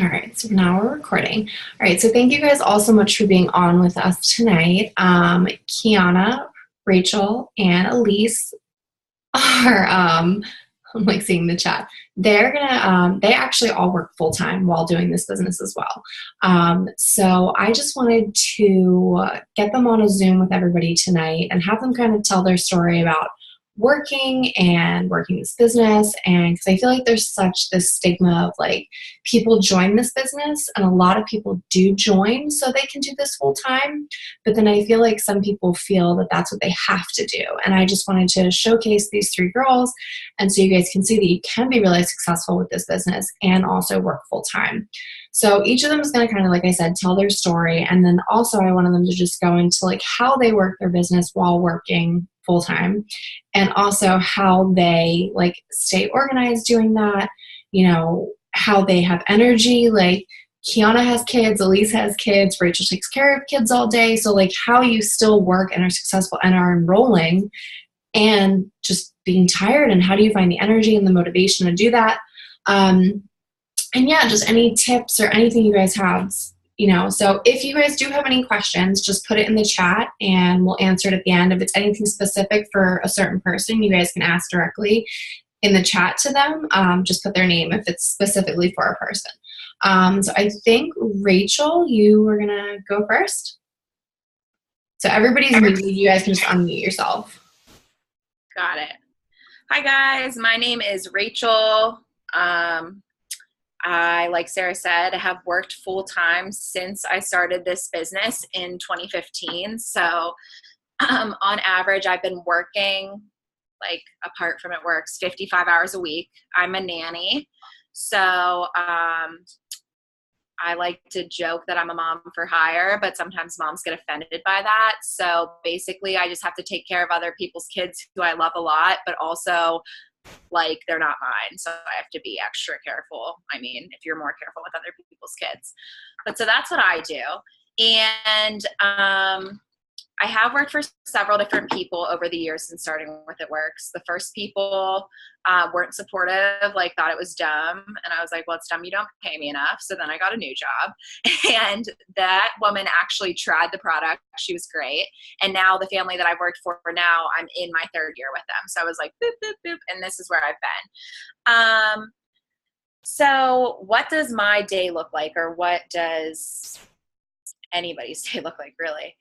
All right, so now we're recording. All right, so thank you guys all so much for being on with us tonight. Kiana, Rachel, and Elise are, I'm like seeing the chat. They actually all work full time while doing this business as well. So I just wanted to get them on a Zoom with everybody tonight and have them kind of tell their story about working this business. And because I feel like there's such this stigma of like people join this business, and a lot of people do join so they can do this full time, but then I feel like some people feel that that's what they have to do. And I just wanted to showcase these three girls, and so you guys can see that you can be really successful with this business and also work full time. So each of them is going to kind of, like I said, tell their story. And then also I wanted them to just go into like how they work their business while working full time, and also how they like stay organized doing that, how they have energy. Like Kiana has kids, Elise has kids, Rachel takes care of kids all day. So like how you still work and are successful and are enrolling and just being tired, and how do you find the energy and the motivation to do that? And yeah, just any tips or anything you guys have, so if you guys do have any questions, just put it in the chat and we'll answer it at the end. If it's anything specific for a certain person, you guys can ask directly in the chat to them. Just put their name if it's specifically for a person. So I think, Rachel, you were going to go first. So everybody's muted. You guys can just unmute yourself. Got it. Hi, guys. My name is Rachel. I, like Sarah said, have worked full-time since I started this business in 2015. So on average, I've been working, like apart from it works, 55 hours a week. I'm a nanny. So I like to joke that I'm a mom for hire, but sometimes moms get offended by that. So basically, I just have to take care of other people's kids who I love a lot, but also like they're not mine, so I have to be extra careful. I mean, if you're more careful with other people's kids. But so that's what I do. And I have worked for several different people over the years since starting with It Works. The first people weren't supportive, like thought it was dumb. And I was like, well, it's dumb. You don't pay me enough. So then I got a new job. And that woman actually tried the product. She was great. And now the family that I've worked for now, I'm in my third year with them. So I was like, boop, boop, boop. And this is where I've been. So what does my day look like, or what does anybody's day look like, really?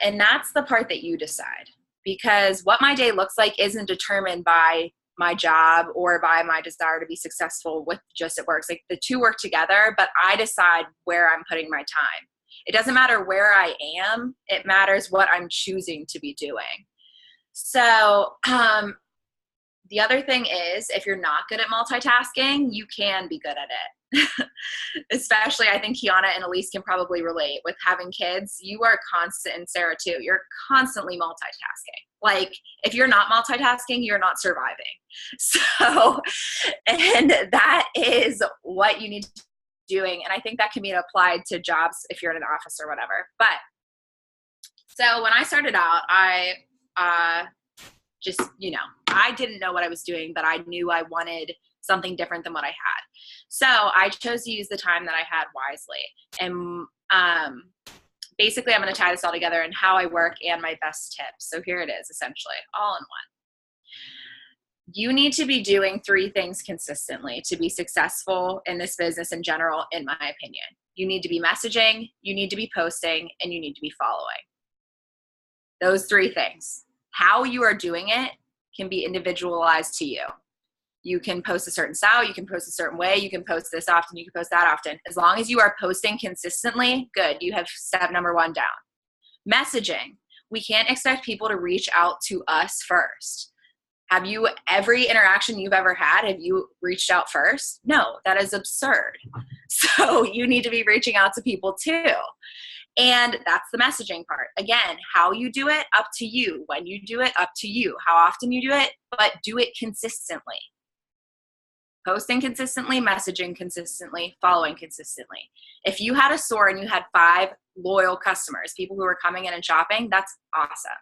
And that's the part that you decide, because what my day looks like isn't determined by my job or by my desire to be successful with Just It Works. Like the two work together, but I decide where I'm putting my time. It doesn't matter where I am. It matters what I'm choosing to be doing. So, the other thing is, if you're not good at multitasking, you can be good at it. Especially, I think Kiana and Elise can probably relate with having kids. You are constant, and Sarah too, you're constantly multitasking. Like, if you're not multitasking, you're not surviving. So, and that is what you need to be doing. And I think that can be applied to jobs if you're in an office or whatever. But, so when I started out, I I didn't know what I was doing, but I knew I wanted something different than what I had. So I chose to use the time that I had wisely. And basically, I'm going to tie this all together in how I work and my best tips. So here it is, essentially, all in one. You need to be doing three things consistently to be successful in this business in general, in my opinion. You need to be messaging, you need to be posting, and you need to be following. Those three things. How you are doing it can be individualized to you. You can post a certain style, you can post a certain way, you can post this often, you can post that often. As long as you are posting consistently, good, you have step number one down. Messaging. We can't expect people to reach out to us first. Have you, every interaction you've ever had, have you reached out first? No, that is absurd. So you need to be reaching out to people too. And that's the messaging part. Again, how you do it, up to you. When you do it, up to you. How often you do it, but do it consistently. Posting consistently, messaging consistently, following consistently. If you had a store and you had 5 loyal customers, people who are coming in and shopping, that's awesome.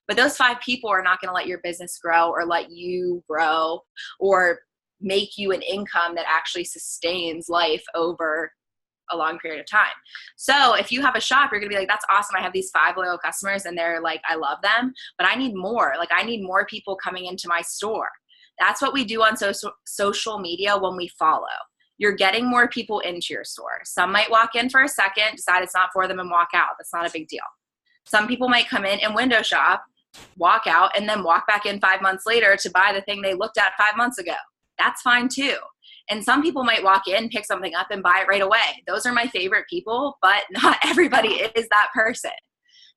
But those 5 people are not going to let your business grow or let you grow or make you an income that actually sustains life over a long period of time. So if you have a shop, you're gonna be like, that's awesome. I have these 5 loyal customers and they're like, I love them, but I need more. Like, I need more people coming into my store. That's what we do on social media when we follow. You're getting more people into your store. Some might walk in for a second, decide it's not for them, and walk out. That's not a big deal. Some people might come in and window shop, walk out, and then walk back in 5 months later to buy the thing they looked at 5 months ago. That's fine too. And some people might walk in, pick something up, and buy it right away. Those are my favorite people, but not everybody is that person.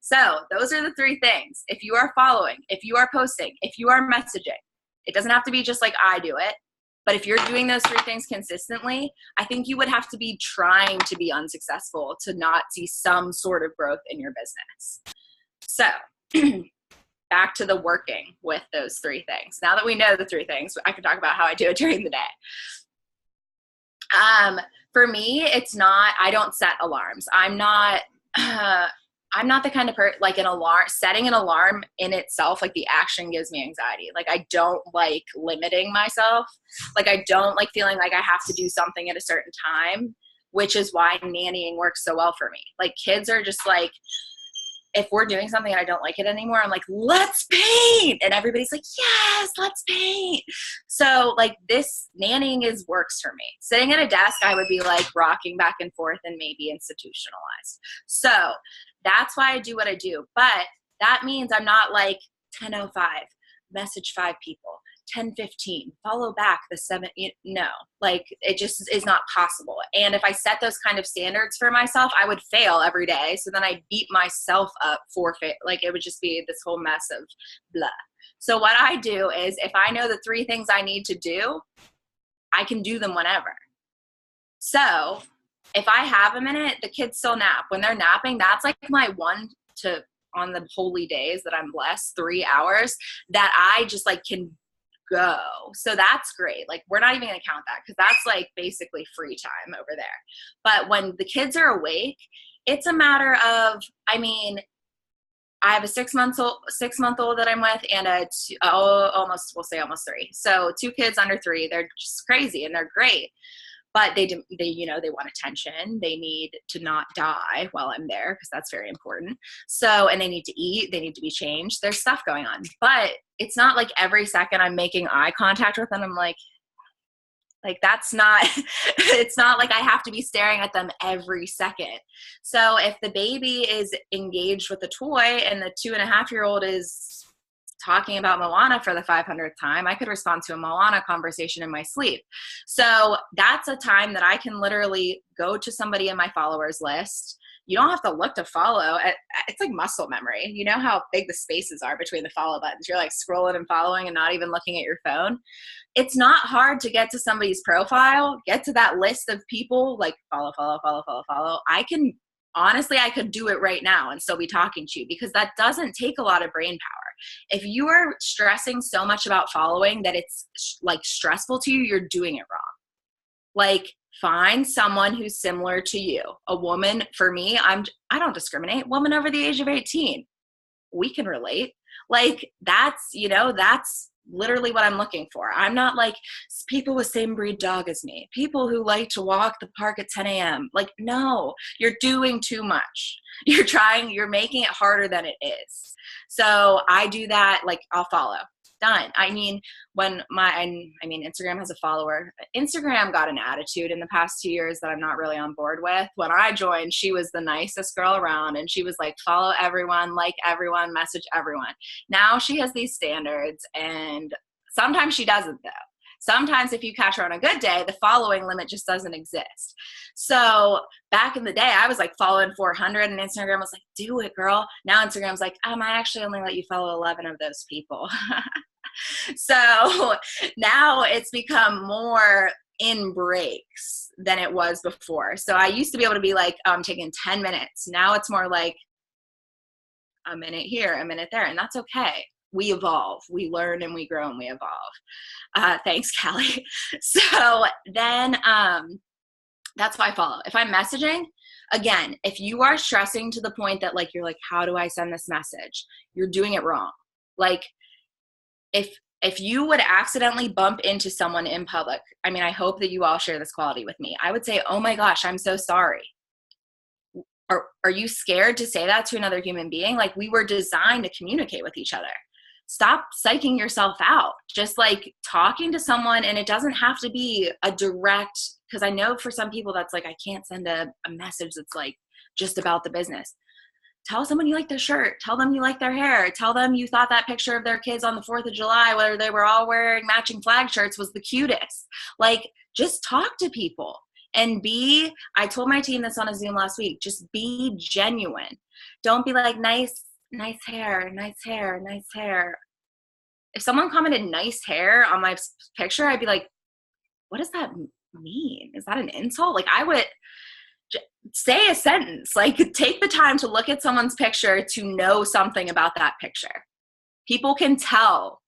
So those are the 3 things. If you are following, if you are posting, if you are messaging, it doesn't have to be just like I do it, but if you're doing those 3 things consistently, I think you would have to be trying to be unsuccessful to not see some sort of growth in your business. So back to the working with those 3 things. Now that we know the 3 things, I can talk about how I do it during the day. For me, it's not, I don't set alarms. I'm not the kind of person, like setting an alarm in itself, like the action gives me anxiety. Like, I don't like limiting myself. Like, I don't like feeling like I have to do something at a certain time, which is why nannying works so well for me. Like, kids are just like, if we're doing something and I don't like it anymore, I'm like, let's paint. And everybody's like, yes, let's paint. So like, this nannying works for me. Sitting at a desk, I would be like rocking back and forth and maybe institutionalized. So that's why I do what I do. But that means I'm not like 10:05, message 5 people. 10:15, follow back the 7. No, like, it just is not possible. And if I set those kind of standards for myself, I would fail every day. So then I beat myself up for like, it would just be this whole mess of blah. So what I do is, if I know the 3 things I need to do, I can do them whenever. So if I have a minute, the kids still nap. When they're napping, that's like my on the holy days that I'm blessed, 3 hours that I just like can go. So that's great. Like, we're not even going to count that because that's like basically free time over there. But when the kids are awake, it's a matter of, I mean, I have a 6-month-old that I'm with and almost 3. So 2 kids under 3, they're just crazy and they're great. But they want attention. They need to not die while I'm there because that's very important. So, and they need to eat. They need to be changed. There's stuff going on. But it's not like every second I'm making eye contact with them. I'm like that's not, it's not like I have to be staring at them every second. So if the baby is engaged with the toy and the 2.5-year-old is talking about Moana for the 500th time, I could respond to a Moana conversation in my sleep. So that's a time that I can literally go to somebody in my followers list. You don't have to look to follow. It's like muscle memory. You know how big the spaces are between the follow buttons. You're like scrolling and following and not even looking at your phone. It's not hard to get to somebody's profile, get to that list of people, like follow. I could do it right now and still be talking to you because that doesn't take a lot of brain power. If you are stressing so much about following that it's like stressful to you, you're doing it wrong. Like, find someone who's similar to you. A woman, for me, I don't discriminate. Woman over the age of 18, we can relate. Like, that's literally what I'm looking for. I'm not like people with same breed dog as me, people who like to walk the park at 10 a.m. Like, no, you're doing too much. You're making it harder than it is. So I do that. Like, I'll follow. Done. I mean, Instagram has a follower. Instagram got an attitude in the past 2 years that I'm not really on board with. When I joined, she was the nicest girl around and she was like, follow everyone, like everyone, message everyone. Now she has these standards and sometimes she doesn't though. Sometimes if you catch her on a good day, the following limit just doesn't exist. So back in the day, I was like following 400 and Instagram was like, do it, girl. Now Instagram's like, I actually only let you follow 11 of those people. So now it's become more in breaks than it was before. So I used to be able to be like, taking 10 minutes. Now it's more like a minute here, a minute there, and that's okay. We evolve, we learn, and we grow, and we evolve. Thanks, Callie. So then that's why I follow. If I'm messaging, again, if you are stressing to the point that like, you're like, how do I send this message? You're doing it wrong. Like, if you would accidentally bump into someone in public, I mean, I hope that you all share this quality with me. I would say, oh my gosh, I'm so sorry. Are you scared to say that to another human being? Like, we were designed to communicate with each other. Stop psyching yourself out. Just like talking to someone, and it doesn't have to be a direct, because I know for some people that's like, I can't send a message that's like just about the business. Tell someone you like their shirt. Tell them you like their hair. Tell them you thought that picture of their kids on the 4th of July, whether they were all wearing matching flag shirts, was the cutest. Like, just talk to people. And I told my team this on a Zoom last week, just be genuine. Don't be like, nice hair, nice hair, nice hair. If someone commented nice hair on my picture, I'd be like, what does that mean? Is that an insult? Like, I would say a sentence, like take the time to look at someone's picture to know something about that picture. People can tell,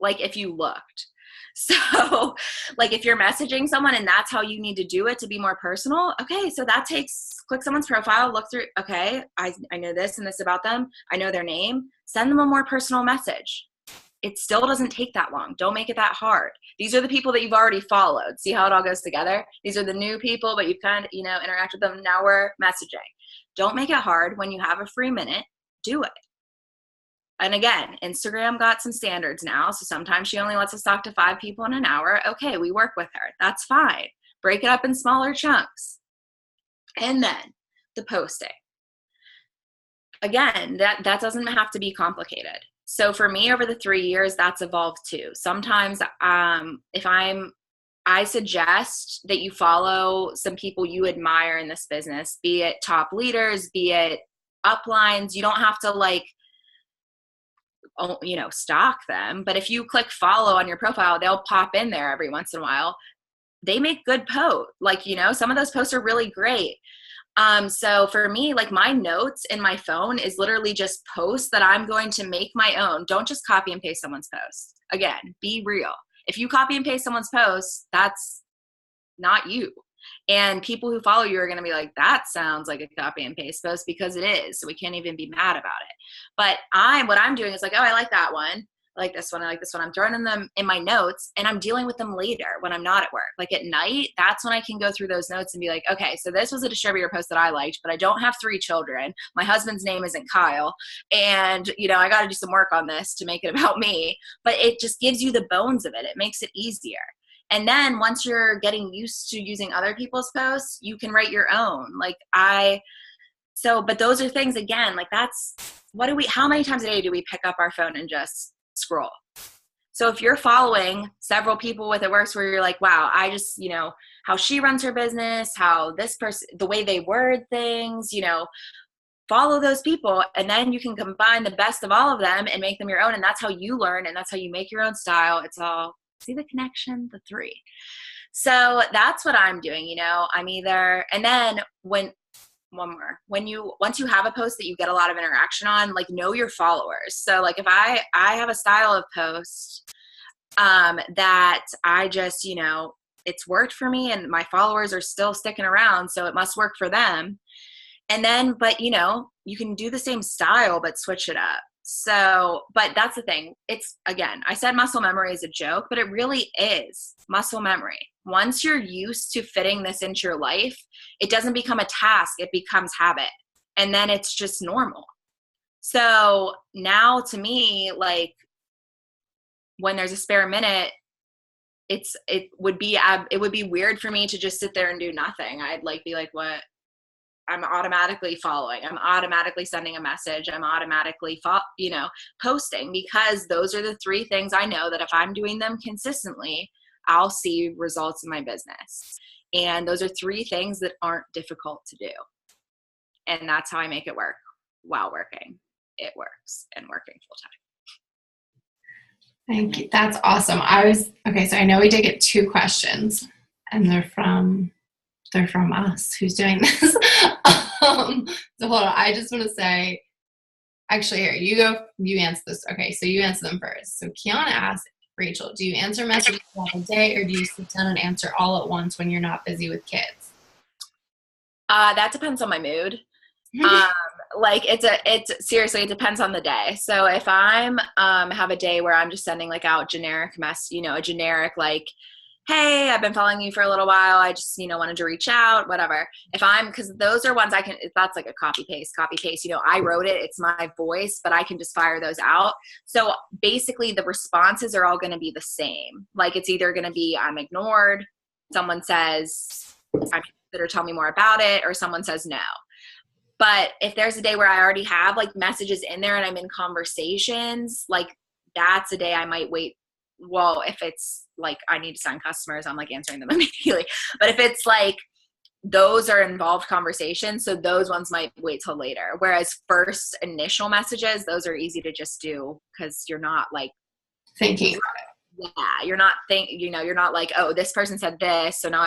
like, if you looked. So, like, if you're messaging someone and that's how you need to do it to be more personal, okay, so that takes, click someone's profile, look through, okay, I know this and this about them, I know their name, send them a more personal message. It still doesn't take that long. Don't make it that hard. These are the people that you've already followed. See how it all goes together? These are the new people, but you've kind of, interact with them. Now we're messaging. Don't make it hard. When you have a free minute, do it. And again, Instagram got some standards now. So sometimes she only lets us talk to 5 people in an hour. Okay, we work with her. That's fine. Break it up in smaller chunks. And then the posting. Again, that doesn't have to be complicated. So for me, over the 3 years, that's evolved too. Sometimes I suggest that you follow some people you admire in this business, be it top leaders, be it uplines. You don't have to stalk them. But if you click follow on your profile, they'll pop in there every once in a while. They make good posts. Some of those posts are really great. So for me, like, my notes in my phone is literally just posts that I'm going to make my own. Don't just copy and paste someone's post. Again, be real. If you copy and paste someone's post, that's not you. And people who follow you are going to be like, that sounds like a copy and paste post, because it is. So we can't even be mad about it. But what I'm doing is like, oh, I like that one. I like this one. I like this one. I'm throwing them in my notes, and I'm dealing with them later when I'm not at work. Like at night, that's when I can go through those notes and be like, okay, so this was a distributor post that I liked, but I don't have 3 children. My husband's name isn't Kyle. And, I got to do some work on this to make it about me. But it just gives you the bones of it. It makes it easier. And then once you're getting used to using other people's posts, you can write your own. But those are things, again, like, that's, how many times a day do we pick up our phone and just scroll? So if you're following several people with It Works, where you're like, wow, I just, how she runs her business, how this person, the way they word things, follow those people, and then you can combine the best of all of them and make them your own. And that's how you learn, and that's how you make your own style. It's all, see the connection, the 3. So that's what I'm doing. I'm either, and then one more, once you have a post that you get a lot of interaction on, like, know your followers. So like, if I have a style of post that I just, it's worked for me, and my followers are still sticking around, so it must work for them. And then, but you can do the same style, but switch it up. So, but that's the thing. It's, again, I said muscle memory is a joke, but it really is muscle memory. Once you're used to fitting this into your life, it doesn't become a task, it becomes habit. And then it's just normal. So now, to me, like, when there's a spare minute, it would be weird for me to just sit there and do nothing. I'd be like, what? I'm automatically following. I'm automatically sending a message. I'm automatically, posting, because those are the 3 things I know that if I'm doing them consistently, I'll see results in my business. And those are 3 things that aren't difficult to do. And that's how I make it work while working. It works and working full time. Thank you. That's awesome. Okay, so I know we did get 2 questions, and they're from us who's doing this. So hold on. I just want to say, actually, here, you answer this. Okay, so you answer them first. So Kiana asked, Rachel, do you answer messages throughout the day, or do you sit down and answer all at once when you're not busy with kids? That depends on my mood. like it's seriously, it depends on the day. So if I'm have a day where I'm just sending like out generic a generic like, hey, I've been following you for a little while, I just wanted to reach out, whatever. Because those are ones I can, that's like a copy paste. I wrote it, it's my voice, but I can just fire those out. So basically the responses are all going to be the same. Like it's either going to be I'm ignored, someone says I'm interested or tell me more about it, or someone says no. But if there's a day where I already have like messages in there and I'm in conversations, like that's a day I might wait. Well, if it's like I need to sign customers, I'm like answering them immediately. But if it's like those are involved conversations, so those ones might wait till later. Whereas first initial messages, those are easy to just do because you're not like thinking. Yeah, you're not you're not like, oh, this person said this, so now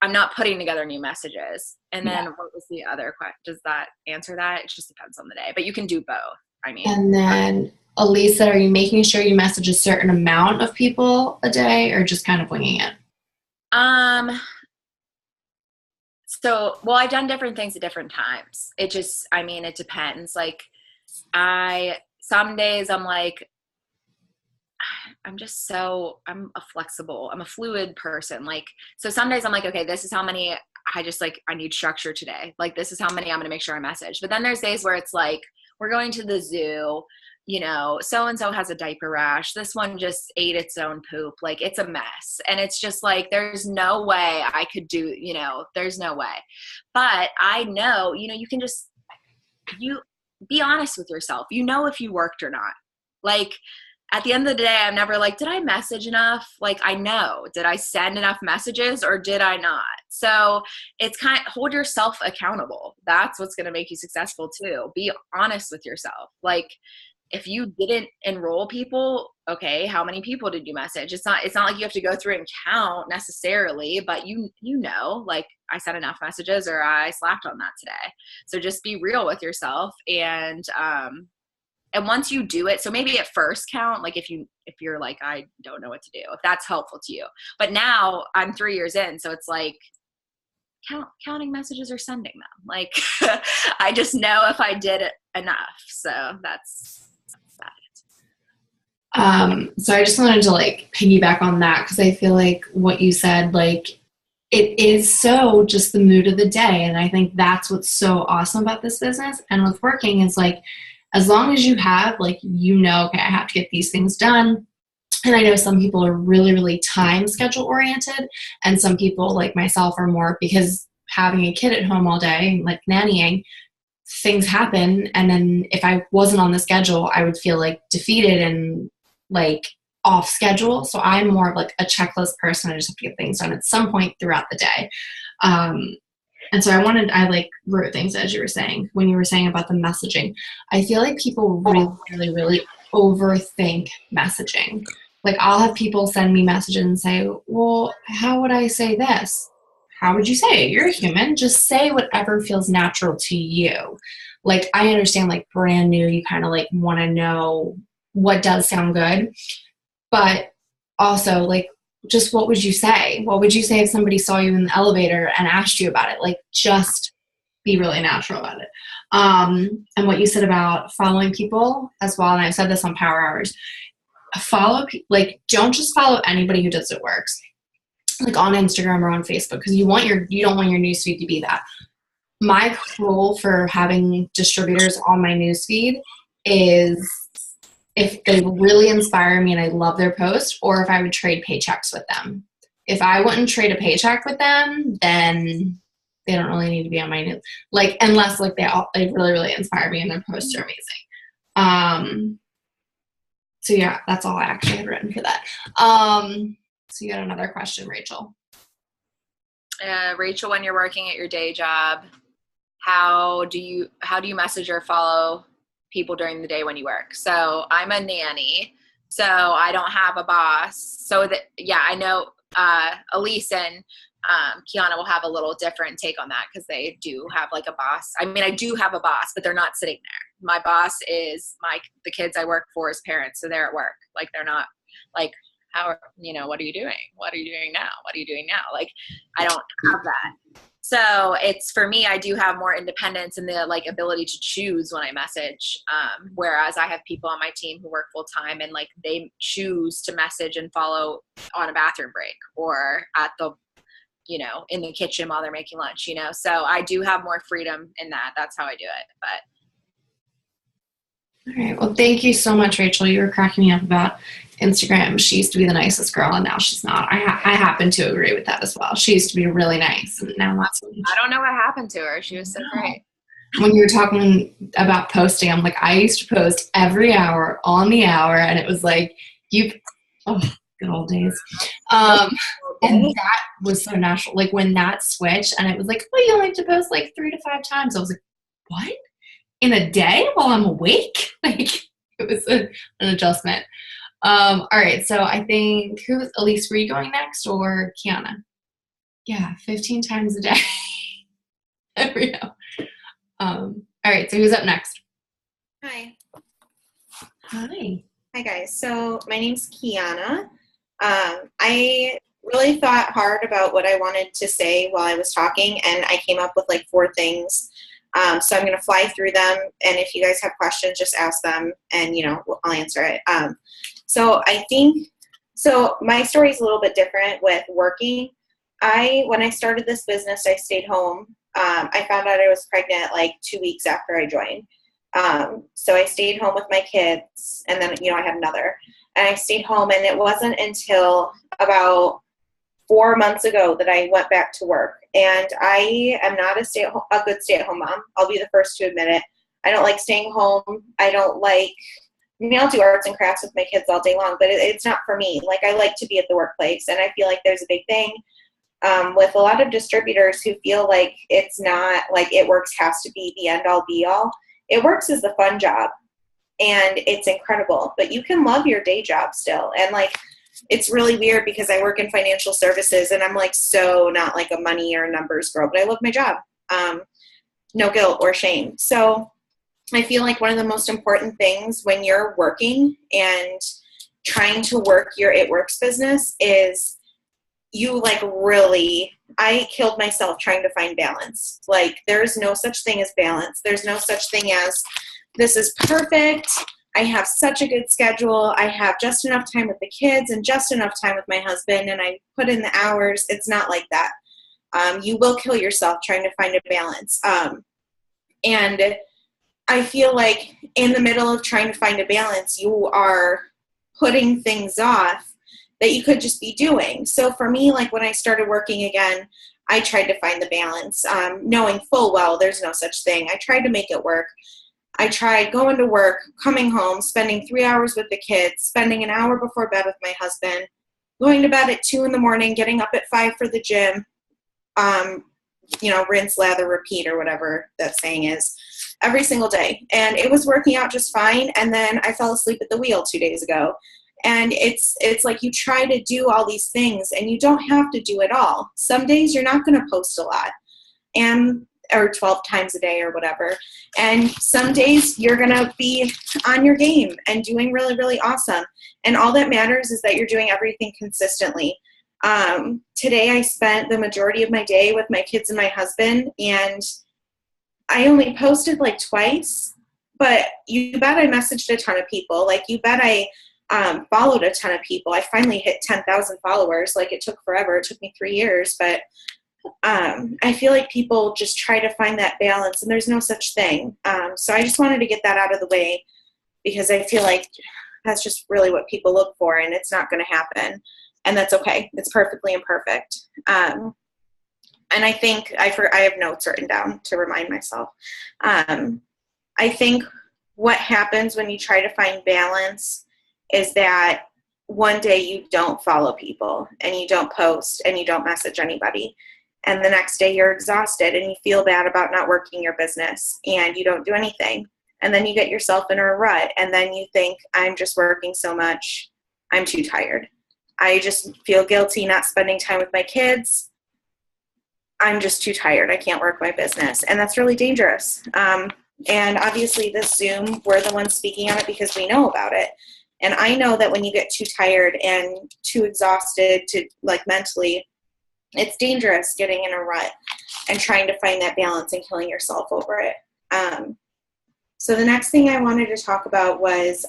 I'm not putting together new messages. And then what was the other question? Does that answer that? It just depends on the day, but you can do both. And then Elisa, are you making sure you message a certain amount of people a day or just kind of winging it? I've done different things at different times. It depends. Like some days I'm like, I'm a fluid person. Like, so some days I'm like, okay, this is how many I need structure today. Like, this is how many I'm going to make sure I message. But then there's days where it's like, we're going to the zoo, so-and-so has a diaper rash. This one just ate its own poop. Like, it's a mess. And it's just like, there's no way I could do, there's no way. But I know, you can just, you be honest with yourself. If you worked or not. Like, at the end of the day, I'm never like, did I message enough? Like, I know, did I send enough messages or did I not? So it's hold yourself accountable. That's what's going to make you successful too. Be honest with yourself. Like, if you didn't enroll people, okay, how many people did you message? It's not like you have to go through and count necessarily, but like I sent enough messages or I slacked on that today. So just be real with yourself and once you do it, so maybe at first count, like if you're like, I don't know what to do, if that's helpful to you. But now I'm 3 years in, so it's like counting messages or sending them. Like I just know if I did it enough. So that's that. So I just wanted to like piggyback on that because I feel like what you said, like it is so just the mood of the day. And I think that's what's so awesome about this business and with working is like, as long as you have, like, okay, I have to get these things done. And I know some people are really, really time schedule oriented. And some people like myself are more because having a kid at home all day, like nannying, things happen. And then if I wasn't on the schedule, I would feel like defeated and like off schedule. So I'm more of like a checklist person. I just have to get things done at some point throughout the day. And so I like wrote things as you were saying, when you were saying about the messaging. I feel like people really, really, really overthink messaging. Like I'll have people send me messages and say, well, how would I say this? How would you say it? You're a human. Just say whatever feels natural to you. Like I understand like brand new, you kind of like want to know what does sound good. But also like, just what would you say? What would you say if somebody saw you in the elevator and asked you about it? Like, just be really natural about it. And what you said about following people as well, and I've said this on Power Hours, don't just follow anybody who does it works, like on Instagram or on Facebook, because you don't want your newsfeed to be that. My rule for having distributors on my newsfeed is if they really inspire me and I love their post, or if I would trade paychecks with them. If I wouldn't trade a paycheck with them, then they don't really need to be on my news. Like, unless like they really, really inspire me and their posts are amazing. So yeah, that's all I actually had written for that. So you had another question, Rachel. Rachel, when you're working at your day job, how do you message or follow people during the day when you work? So I'm a nanny, so I don't have a boss. So I know Elise and Kiana will have a little different take on that because they do have like a boss. I mean, I do have a boss, but they're not sitting there. My boss is the kids I work for as parents, so they're at work. Like they're not like, what are you doing? What are you doing now? What are you doing now? Like I don't have that. So it's, for me, I do have more independence and the like ability to choose when I message. Whereas I have people on my team who work full time and like they choose to message and follow on a bathroom break or at the, you know, in the kitchen while they're making lunch, you know? So I do have more freedom in that. That's how I do it. But all right. Well, thank you so much, Rachel. You were cracking me up about Instagram. She used to be the nicest girl, and now she's not. I happen to agree with that as well. She used to be really nice, and now not so much. I don't know what happened to her. She was so great. When you were talking about posting, I'm like, I used to post every hour on the hour, and it was like, good old days. And that was so natural. Like when that switched, and it was like, oh, you only have to post like 3 to 5 times. I was like, what? In a day while I'm awake? Like it was an adjustment. All right. So I think Elise, were you going next or Kiana? Yeah. 15 times a day. Every hour. All right. So who's up next? Hi. Hi. Hi guys. So my name's Kiana. I really thought hard about what I wanted to say while I was talking, and I came up with like 4 things. So I'm going to fly through them, and if you guys have questions, just ask them, and I'll answer it. So my story is a little bit different with working. When I started this business, I stayed home. I found out I was pregnant like 2 weeks after I joined. So I stayed home with my kids, and then I had another, and I stayed home, and it wasn't until about 4 months ago that I went back to work. And I am not a good stay-at-home mom. I'll be the first to admit it. I don't like staying home. I'll do arts and crafts with my kids all day long, but it's not for me. Like, I like to be at the workplace, and I feel like there's a big thing with a lot of distributors who feel like it's not like It Works has to be the end-all be-all. It Works is the fun job, and it's incredible, but you can love your day job still. And it's really weird because I work in financial services, and I'm so not like a money or numbers girl, but I love my job. No guilt or shame. So I feel like one of the most important things when you're working and trying to work your It Works business is I killed myself trying to find balance. There's no such thing as balance. There's no such thing as this is perfect. I have such a good schedule. I have just enough time with the kids and just enough time with my husband, and I put in the hours. It's not like that. You will kill yourself trying to find a balance. And I feel like in the middle of trying to find a balance, you are putting things off that you could just be doing. So for me, when I started working again, I tried to find the balance, knowing full well there's no such thing. I tried to make it work. I tried going to work, coming home, spending 3 hours with the kids, spending an hour before bed with my husband, going to bed at 2 a.m, getting up at 5 for the gym, rinse, lather, repeat, or whatever that saying is, every single day. And it was working out just fine. And then I fell asleep at the wheel 2 days ago. And it's like you try to do all these things, and you don't have to do it all. Some days you're not going to post a lot, or 12 times a day or whatever. And some days you're going to be on your game and doing really, really awesome. And all that matters is that you're doing everything consistently. Today I spent the majority of my day with my kids and my husband, and I only posted twice, but you bet I messaged a ton of people. You bet I followed a ton of people. I finally hit 10,000 followers. It took forever. It took me 3 years, but I feel like people just try to find that balance, and there's no such thing. So I just wanted to get that out of the way, because I feel like that's just really what people look for, and it's not going to happen. And that's okay. It's perfectly imperfect. And I think I have notes written down to remind myself. I think what happens when you try to find balance is that one day you don't follow people, and you don't post, and you don't message anybody. And the next day you're exhausted, and you feel bad about not working your business, and you don't do anything. And then you get yourself in a rut, and then you think, I'm just working so much, I'm too tired. I just feel guilty not spending time with my kids. I'm just too tired. I can't work my business. And that's really dangerous. And obviously this Zoom, we're the ones speaking on it because we know about it. And I know that when you get too tired and too exhausted to mentally, it's dangerous getting in a rut. and trying to find that balance and killing yourself over it. So the next thing I wanted to talk about was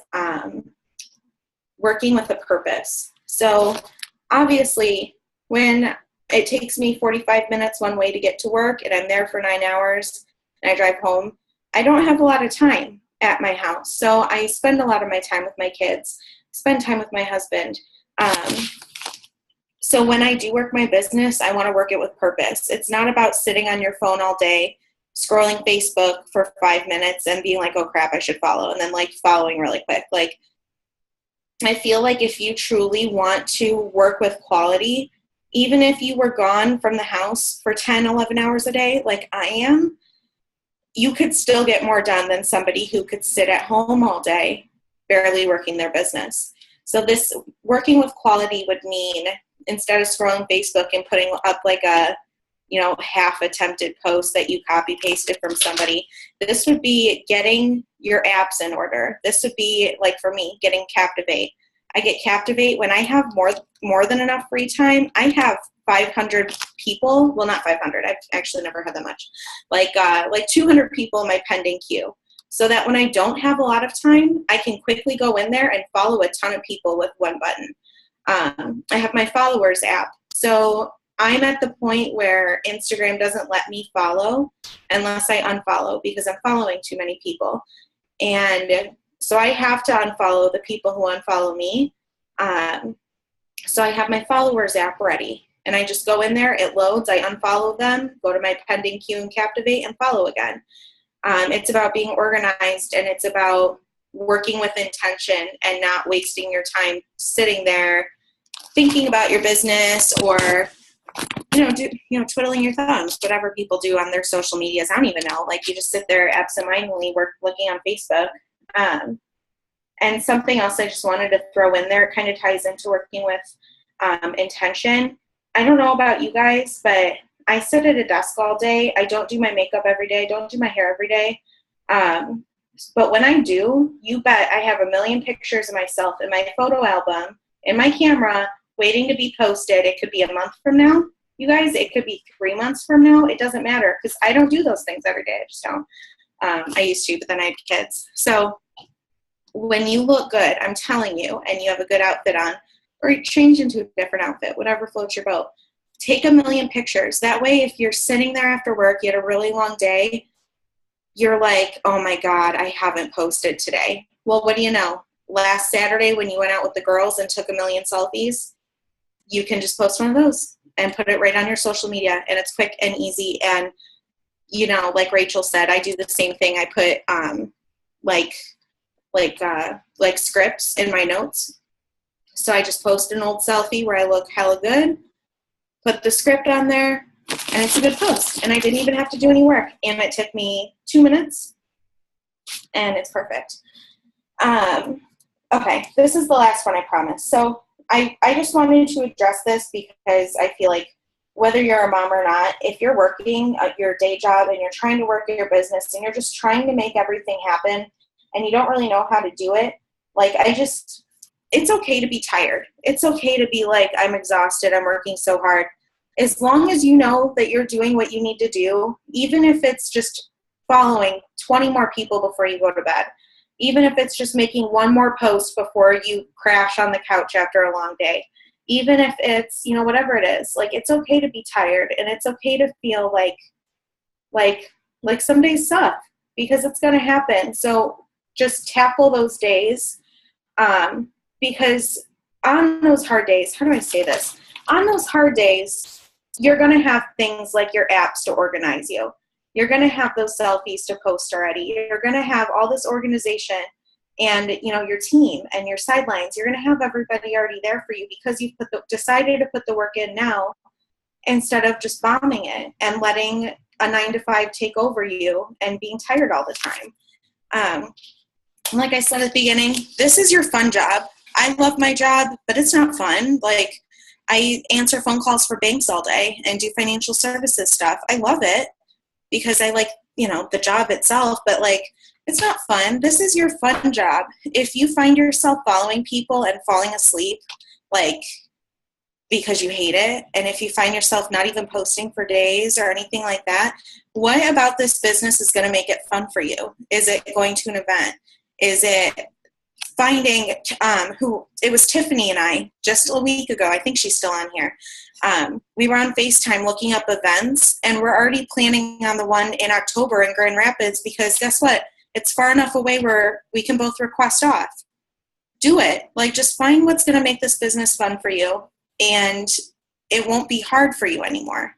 working with a purpose. So obviously, when it takes me 45 minutes one way to get to work and I'm there for 9 hours and I drive home, I don't have a lot of time at my house. So I spend a lot of my time with my kids, spend time with my husband. So when I do work my business, I want to work it with purpose. It's not about sitting on your phone all day, scrolling Facebook for 5 minutes and being like, oh crap, I should follow. And then like following really quick. Like, I feel like if you truly want to work with quality, even if you were gone from the house for 10, 11 hours a day, like I am, you could still get more done than somebody who could sit at home all day, barely working their business. So this working with quality would mean, instead of scrolling Facebook and putting up like a, half attempted post that you copy pasted from somebody, this would be getting your apps in order. This would be like, for me, getting Captivate. I get Captivate when I have more than enough free time. I have 500 people. Well, not 500. I've actually never had that much. Like 200 people in my pending queue. So that when I don't have a lot of time, I can quickly go in there and follow a ton of people with one button. I have my followers app. So I'm at the point where Instagram doesn't let me follow unless I unfollow because I'm following too many people. And so I have to unfollow the people who unfollow me. So I have my followers app ready. And I just go in there, it loads, I unfollow them, go to my pending queue and Captivate and follow again. It's about being organized, and it's about working with intention and not wasting your time sitting there thinking about your business or twiddling your thumbs, whatever people do on their social medias. I don't even know. Like, you just sit there absentmindedly looking on Facebook. And something else I just wanted to throw in there, kind of ties into working with intention. I don't know about you guys, but I sit at a desk all day. I don't do my makeup every day. I don't do my hair every day. But when I do, you bet I have a million pictures of myself in my photo album, in my camera, waiting to be posted. It could be a month from now. You guys, it could be 3 months from now. It doesn't matter because I don't do those things every day. I just don't. I used to, but then I had kids. So when you look good, I'm telling you, and you have a good outfit on, or you change into a different outfit, whatever floats your boat, take a million pictures. That way, if you're sitting there after work, you had a really long day, you're like, oh my God, I haven't posted today. Well, what do you know? Last Saturday when you went out with the girls and took a million selfies, you can just post one of those and put it right on your social media, and it's quick and easy. And, like Rachel said, I do the same thing. I put like scripts in my notes. So I just post an old selfie where I look hella good, put the script on there, and it's a good post. And I didn't even have to do any work. And it took me 2 minutes, and it's perfect. Okay, this is the last one, I promise. So I just wanted to address this because I feel like whether you're a mom or not, if you're working at your day job and you're trying to work at your business and you're just trying to make everything happen and you don't really know how to do it, it's okay to be tired. It's okay to be like, I'm exhausted, I'm working so hard. As long as you know that you're doing what you need to do, even if it's just following 20 more people before you go to bed, even if it's just making one more post before you crash on the couch after a long day, even if it's, whatever it is, it's okay to be tired, and it's okay to feel like some days suck, because it's going to happen. So just tackle those days, because on those hard days, how do I say this? On those hard days, you're going to have things like your apps to organize you. You're going to have those selfies to post already. You're going to have all this organization and, your team and your sidelines. You're going to have everybody already there for you because you've decided to put the work in now instead of just bombing it and letting a 9-to-5 take over you and being tired all the time. Like I said at the beginning, this is your fun job. I love my job, but it's not fun. I answer phone calls for banks all day and do financial services stuff. I love it because I like, the job itself, but it's not fun. This is your fun job. If you find yourself following people and falling asleep, because you hate it, and if you find yourself not even posting for days or anything like that, what about this business is going to make it fun for you? Is it going to an event? Is it finding it was Tiffany and I just a week ago, I think she's still on here. We were on FaceTime looking up events, and we're already planning on the one in October in Grand Rapids, because guess what? It's far enough away where we can both request off. Do it. Like, just find what's going to make this business fun for you, and it won't be hard for you anymore.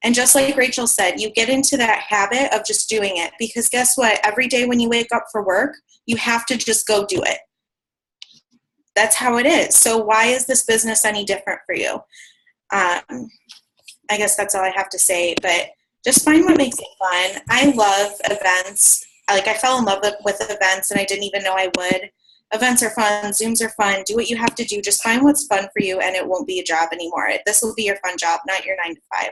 And just like Rachel said, you get into that habit of just doing it, because guess what? Every day when you wake up for work, you have to just go do it. That's how it is. So why is this business any different for you? I guess that's all I have to say, but just find what makes it fun. I love events. I fell in love with events, and I didn't even know I would. Events are fun. Zooms are fun. Do what you have to do. Just find what's fun for you, and it won't be a job anymore. This will be your fun job, not your 9 to 5.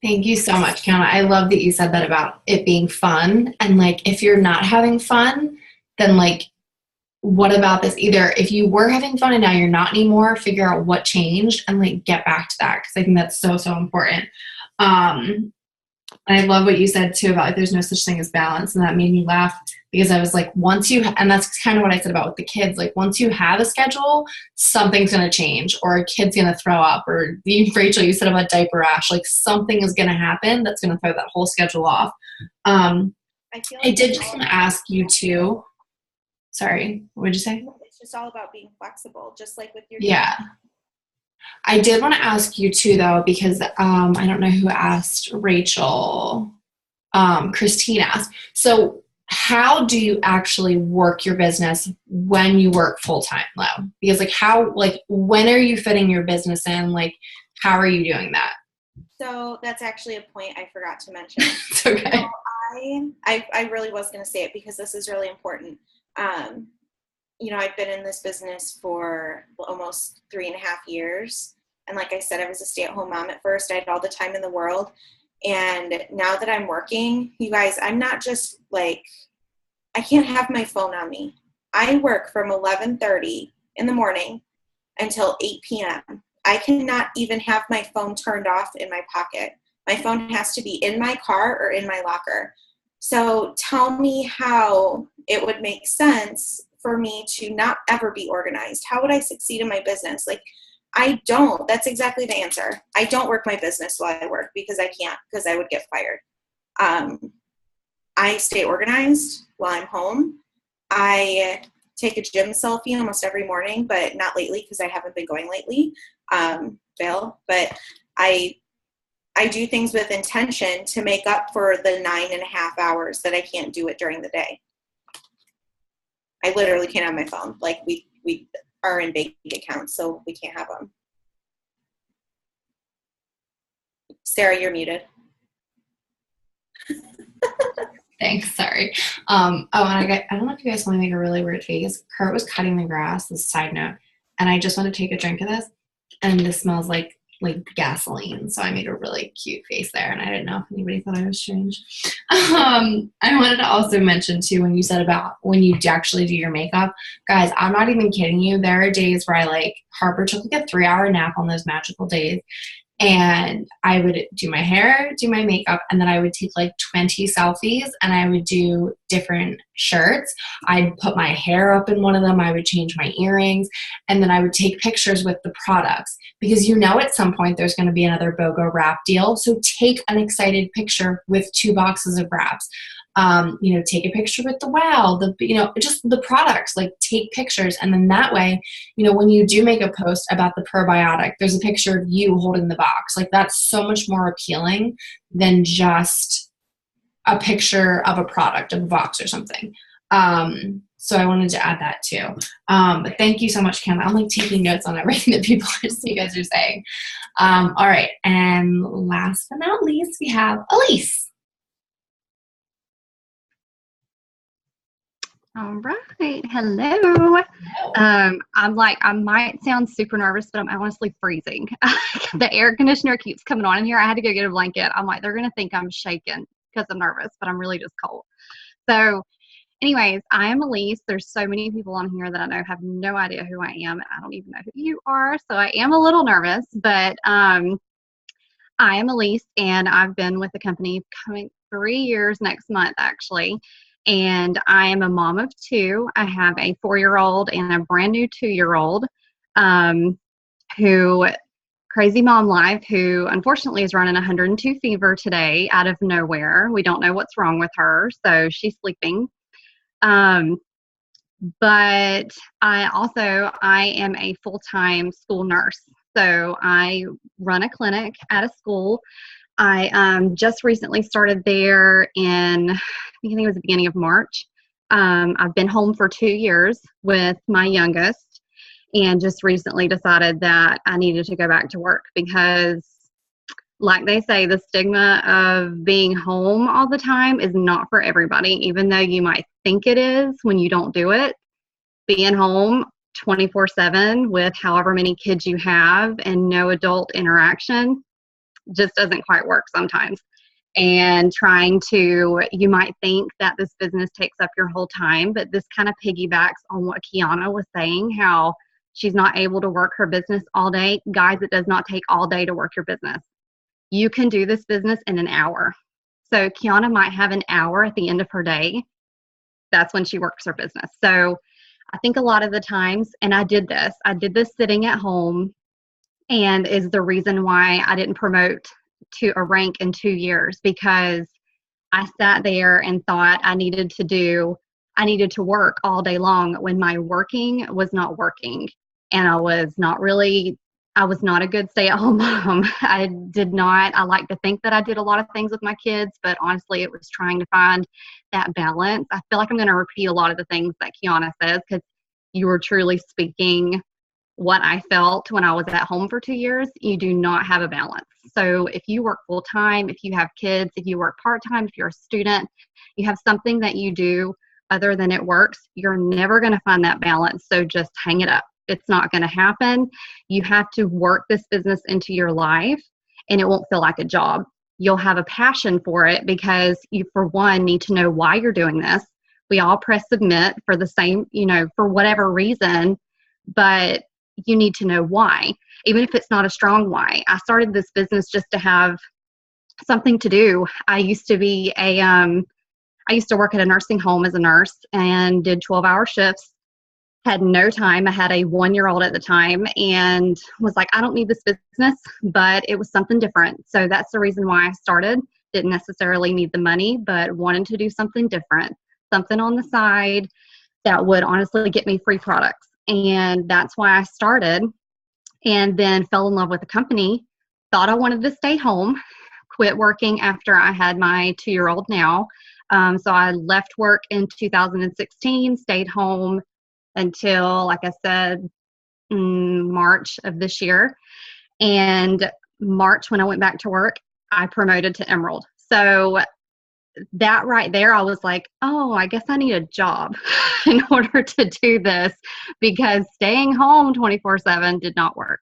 Thank you so much, Kiana. I love that you said that about it being fun. And like, if you're not having fun, then like, what about this? Either if you were having fun and now you're not anymore, figure out what changed and like get back to that. Cause I think that's so, so important. And I love what you said too about like, there's no such thing as balance. And that made me laugh, because I was like, and that's kind of what I said about with the kids. Like, once you have a schedule, something's going to change, or a kid's going to throw up, or Rachel, you said about diaper rash, like something is going to happen that's going to throw that whole schedule off. I did just want to ask you too. Sorry, what did you say? It's just all about being flexible, just like with your Yeah. I did want to ask you too, though, because I don't know who asked Rachel. Christine asked. So how do you actually work your business when you work full-time, though? Because when are you fitting your business in? Like, how are you doing that? So that's actually a point I forgot to mention. It's okay. So I really was going to say it, because this is really important. I've been in this business for almost 3.5 years. And like I said, I was a stay-at-home mom at first. I had all the time in the world. And now that I'm working, you guys, I'm not just like, I can't have my phone on me. I work from 11:30 in the morning until 8 p.m. I cannot even have my phone turned off in my pocket. My phone has to be in my car or in my locker. So tell me how it would make sense for me to not ever be organized. How would I succeed in my business? Like, I don't. That's exactly the answer. I don't work my business while I work, because I can't, because I would get fired. I stay organized while I'm home. I take a gym selfie almost every morning, but not lately, because I haven't been going lately. But I do things with intention to make up for the 9.5 hours that I can't do it during the day. I literally can't have my phone. Like, we are in bank accounts, so we can't have them. Sarah, you're muted. Thanks. Sorry. And I don't know if you guys want to make a really weird face. Kurt was cutting the grass, this side note, and I just want to take a drink of this, and this smells like gasoline. So I made a really cute face there, and I didn't know if anybody thought I was strange. I wanted to also mention too, when you said about when you actually do your makeup, guys, I'm not even kidding you. There are days where Harper took like a 3-hour nap on those magical days, and I would do my hair, do my makeup, and then I would take like 20 selfies, and I would do different shirts. I'd put my hair up in one of them. I would change my earrings, and then I would take pictures with the products, because at some point there's going to be another BOGO wrap deal. So take an excited picture with 2 boxes of wraps. Take a picture with the wow, just the products, like take pictures. And then that way, when you do make a post about the probiotic, there's a picture of you holding the box. Like, that's so much more appealing than just a picture of a product, of a box or something. So I wanted to add that too. But thank you so much, Ken. I'm taking notes on everything that you guys are saying. All right. And last but not least, we have Elise. All right. Hello. I might sound super nervous, but I'm honestly freezing. The air conditioner keeps coming on in here. I had to go get a blanket. I'm like, they're going to think I'm shaking because I'm nervous, but I'm really just cold. So anyways, I am Elise. There's so many people on here that I know have no idea who I am. I don't even know who you are. So I am a little nervous, but I am Elise, and I've been with the company coming 3 years next month, actually. And I am a mom of two. I have a 4-year-old and a brand new 2-year-old who, crazy mom life, who unfortunately is running 102 fever today out of nowhere. We don't know what's wrong with her, so she's sleeping. But I am a full-time school nurse. So I run a clinic at a school. I just recently started there I think it was the beginning of March. I've been home for 2 years with my youngest, and just recently decided that I needed to go back to work because, like they say, the stigma of being home all the time is not for everybody, even though you might think it is when you don't do it. Being home 24/7 with however many kids you have and no adult interaction just doesn't quite work sometimes. And you might think that this business takes up your whole time, but this kind of piggybacks on what Kiana was saying, how she's not able to work her business all day. Guys, it does not take all day to work your business. You can do this business in an hour. So Kiana might have an hour at the end of her day. That's when she works her business. So I think a lot of the times, and I did this sitting at home, and is the reason why I didn't promote to a rank in 2 years, because I sat there and thought I needed to work all day long when my working was not working. And I was not a good stay-at-home mom. I like to think that I did a lot of things with my kids, but honestly, it was trying to find that balance. I feel like I'm going to repeat a lot of the things that Kiana says, because you were truly speaking what I felt when I was at home for 2 years. You do not have a balance. So if you work full-time, if you have kids, if you work part-time, if you're a student, you have something that you do other than it works, you're never going to find that balance. So just hang it up. It's not going to happen. You have to work this business into your life, and it won't feel like a job. You'll have a passion for it because you, for one, need to know why you're doing this. We all press submit for the same, for whatever reason, but you need to know why, even if it's not a strong why. I started this business just to have something to do. I used to work at a nursing home as a nurse and did 12-hour shifts. Had no time. I had a 1-year-old at the time and was like, I don't need this business, but it was something different. So that's the reason why I started. Didn't necessarily need the money, but wanted to do something different, something on the side that would honestly get me free products. And that's why I started, and then fell in love with the company. Thought I wanted to stay home, quit working after I had my 2-year-old now. So I left work in 2016, stayed home until, like I said, March of this year. And March, when I went back to work, I promoted to Emerald. So that right there, I was like, oh, I guess I need a job in order to do this, because staying home 24/7 did not work.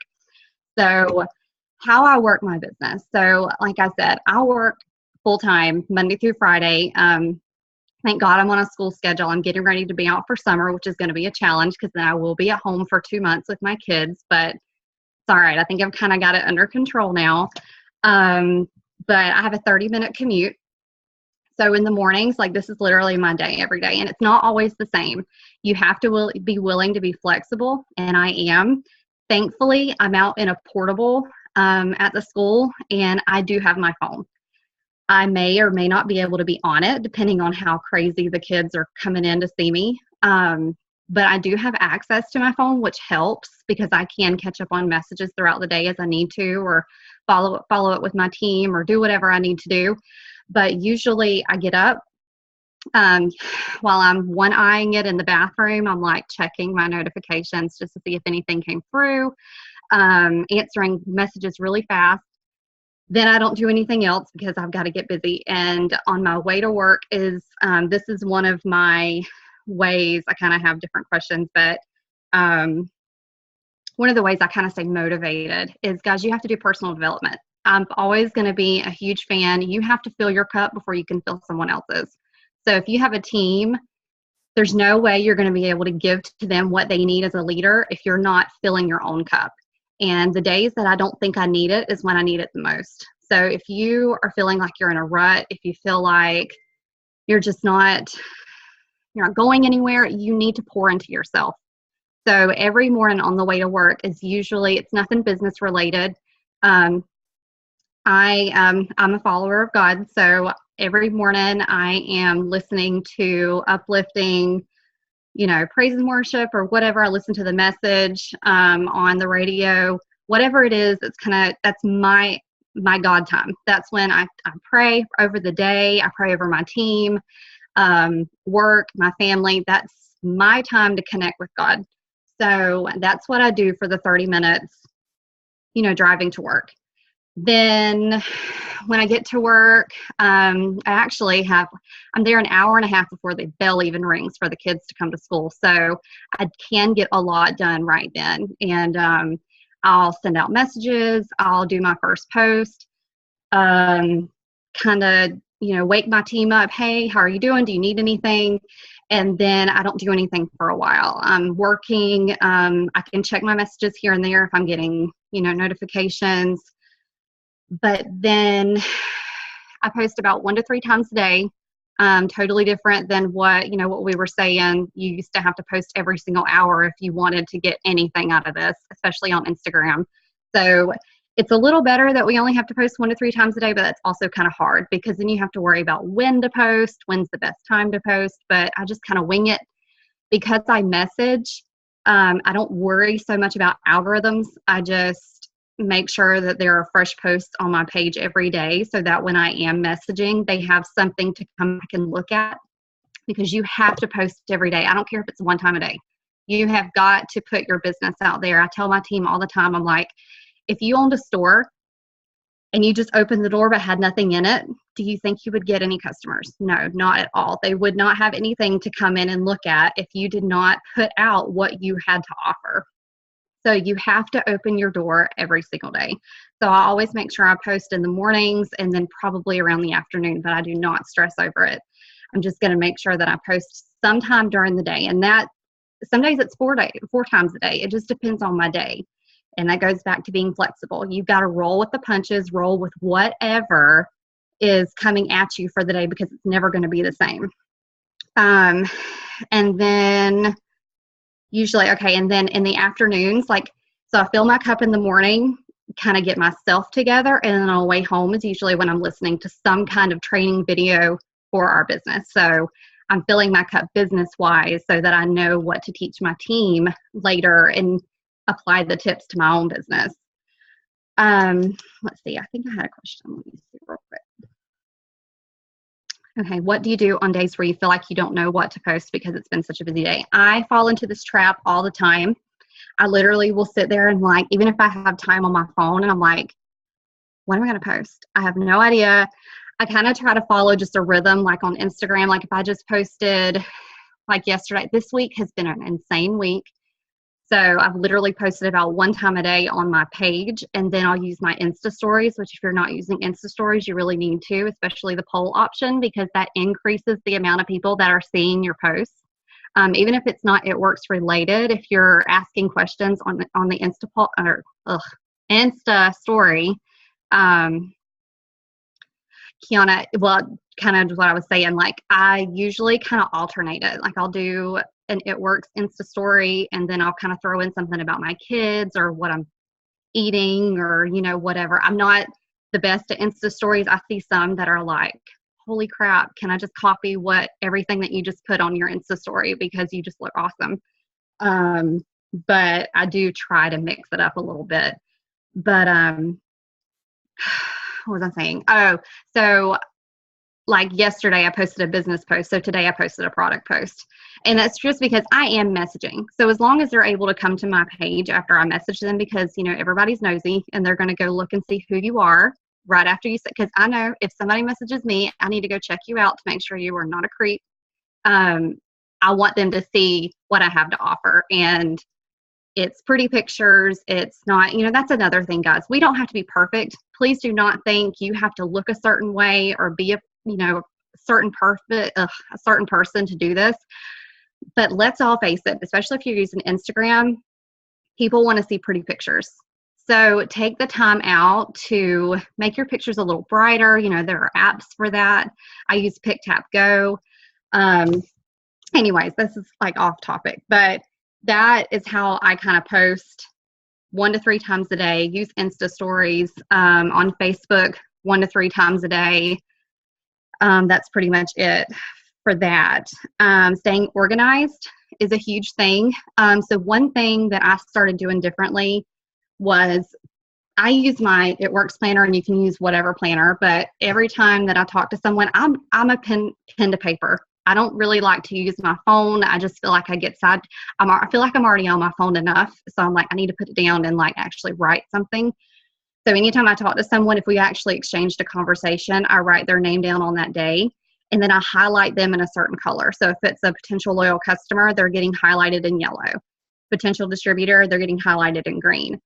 So how I work my business. So like I said, I work full-time Monday through Friday. Thank God I'm on a school schedule. I'm getting ready to be out for summer, which is going to be a challenge because then I will be at home for 2 months with my kids. But it's all right. I think I've kind of got it under control now. But I have a 30-minute commute. So in the mornings, like, this is literally my day every day, and it's not always the same. You have to be willing to be flexible, and I am. Thankfully, I'm out in a portable at the school, and I do have my phone. I may or may not be able to be on it, depending on how crazy the kids are coming in to see me. But I do have access to my phone, which helps because I can catch up on messages throughout the day as I need to, or follow up with my team, or do whatever I need to do. But usually I get up while I'm one-eyeing it in the bathroom. I'm like checking my notifications just to see if anything came through, answering messages really fast. Then I don't do anything else because I've got to get busy. And on my way to work this is one of my ways. I kind of have different questions, but one of the ways I kind of stay motivated is, guys, you have to do personal development. I'm always going to be a huge fan. You have to fill your cup before you can fill someone else's. So if you have a team, there's no way you're going to be able to give to them what they need as a leader if you're not filling your own cup. And the days that I don't think I need it is when I need it the most. So if you are feeling like you're in a rut, if you feel like you're not going anywhere, you need to pour into yourself. So every morning on the way to work is usually, it's nothing business related. I'm a follower of God. So every morning I am listening to uplifting, praise and worship or whatever. I listen to the message on the radio, whatever it is. That's my God time. That's when I pray over the day. I pray over my team, work, my family. That's my time to connect with God. So that's what I do for the 30 minutes, driving to work. Then when I get to work, I'm there an hour and a half before the bell even rings for the kids to come to school. So I can get a lot done right then. And I'll send out messages. I'll do my first post, wake my team up. Hey, how are you doing? Do you need anything? And then I don't do anything for a while. I'm working. I can check my messages here and there if I'm getting, notifications. But then I post about 1 to 3 times a day. Totally different than what we were saying. You used to have to post every single hour if you wanted to get anything out of this, especially on Instagram. So it's a little better that we only have to post 1 to 3 times a day, but that's also kind of hard because then you have to worry about when to post, when's the best time to post. But I just kind of wing it because I message. I don't worry so much about algorithms. I just make sure that there are fresh posts on my page every day so that when I am messaging, they have something to come back and look at, because you have to post every day. I don't care if it's 1 time a day. You have got to put your business out there. I tell my team all the time, I'm like, if you owned a store and you just opened the door but had nothing in it, do you think you would get any customers? No, not at all. They would not have anything to come in and look at if you did not put out what you had to offer. So you have to open your door every single day. So I always make sure I post in the mornings and then probably around the afternoon, but I do not stress over it. I'm just going to make sure that I post sometime during the day. And that some days it's 4 times a day. It just depends on my day. And that goes back to being flexible. You've got to roll with the punches, roll with whatever is coming at you for the day, because it's never going to be the same. And then usually, and then in the afternoons, so I fill my cup in the morning, kind of get myself together, and then on the way home is usually when I'm listening to some kind of training video for our business. So I'm filling my cup business-wise so that I know what to teach my team later and apply the tips to my own business. Let's see, I think I had a question. Let me see real quick. Okay, what do you do on days where you feel like you don't know what to post because it's been such a busy day? I fall into this trap all the time. I literally will sit there and even if I have time on my phone and I'm like, what am I going to post? I have no idea. I kind of try to follow just a rhythm, like on Instagram. Like if I just posted yesterday, this week has been an insane week. So I've literally posted about 1 time a day on my page, and then I'll use my Insta stories, which if you're not using Insta stories, you really need to, especially the poll option, because that increases the amount of people that are seeing your posts. Even if it's not It Works related, if you're asking questions on the Insta poll or Insta story, Kiana, kind of what I was saying, I usually kind of alternate it. I'll do an It Works Insta story, and then I'll kind of throw in something about my kids or what I'm eating or, whatever. I'm not the best at Insta stories. I see some that are like, holy crap, can I just copy everything that you just put on your Insta story because you just look awesome. But I do try to mix it up a little bit. But what was I saying? Oh, so yesterday I posted a business post. So today I posted a product post. And that's just because I am messaging. So as long as they're able to come to my page after I message them, because, everybody's nosy and they're going to go look and see who you are right after you say, because I know if somebody messages me, I need to go check you out to make sure you are not a creep. I want them to see what I have to offer. And it's pretty pictures. It's not, that's another thing, guys. We don't have to be perfect. Please do not think you have to look a certain way or be a certain person to do this. But let's all face it, especially if you're using Instagram, people want to see pretty pictures. So take the time out to make your pictures a little brighter. You know, there are apps for that. I use PicTapGo. Anyways, this is like off topic, but that is how I kind of post 1 to 3 times a day. Use Insta stories on Facebook 1 to 3 times a day. That's pretty much it for that. Staying organized is a huge thing. So one thing that I started doing differently was I use my It Works planner, and you can use whatever planner, but every time that I talk to someone, I'm a pen to paper. I don't really like to use my phone. I just feel like I feel like I'm already on my phone enough. So I'm like, I need to put it down and like actually write something. So anytime I talk to someone, if we actually exchanged a conversation, I write their name down on that day, and then I highlight them in a certain color. So if it's a potential loyal customer, they're getting highlighted in yellow. Potential distributor, they're getting highlighted in green.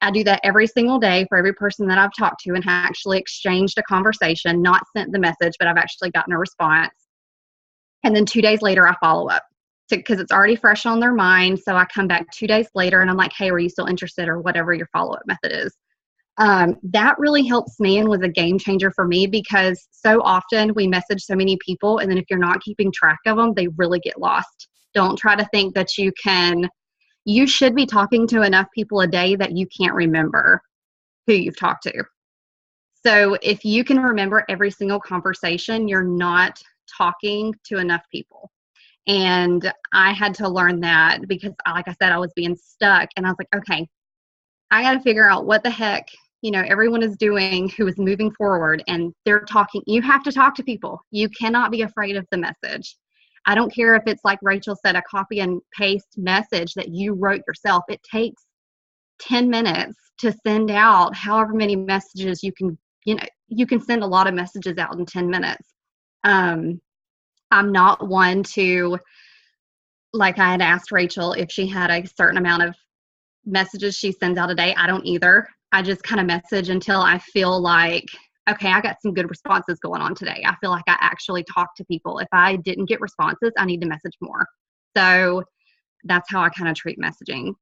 I do that every single day for every person that I've talked to and actually exchanged a conversation, not sent the message, but I've actually gotten a response. And then 2 days later, I follow up because it's already fresh on their mind. So I come back 2 days later and I'm like, hey, were you still interested, or whatever your follow-up method is. That really helps me and was a game changer for me, because so often we message so many people, and then if you're not keeping track of them, they really get lost. Don't try to think that you should be talking to enough people a day that you can't remember who you've talked to. So if you can remember every single conversation, you're not talking to enough people. And I had to learn that because, like I said, I was being stuck, and I was like, okay, I got to figure out what the heck, everyone is doing who is moving forward, and they're talking. You have to talk to people. You cannot be afraid of the message. I don't care if it's like Rachel said, a copy and paste message that you wrote yourself. It takes 10 minutes to send out however many messages you can send a lot of messages out in 10 minutes. I'm not one to, like I had asked Rachel if she had a certain amount of messages she sends out a day. I don't either. I just kind of message until I feel like, okay, I got some good responses going on today. I feel like I actually talked to people. If I didn't get responses, I need to message more. So that's how I kind of treat messaging.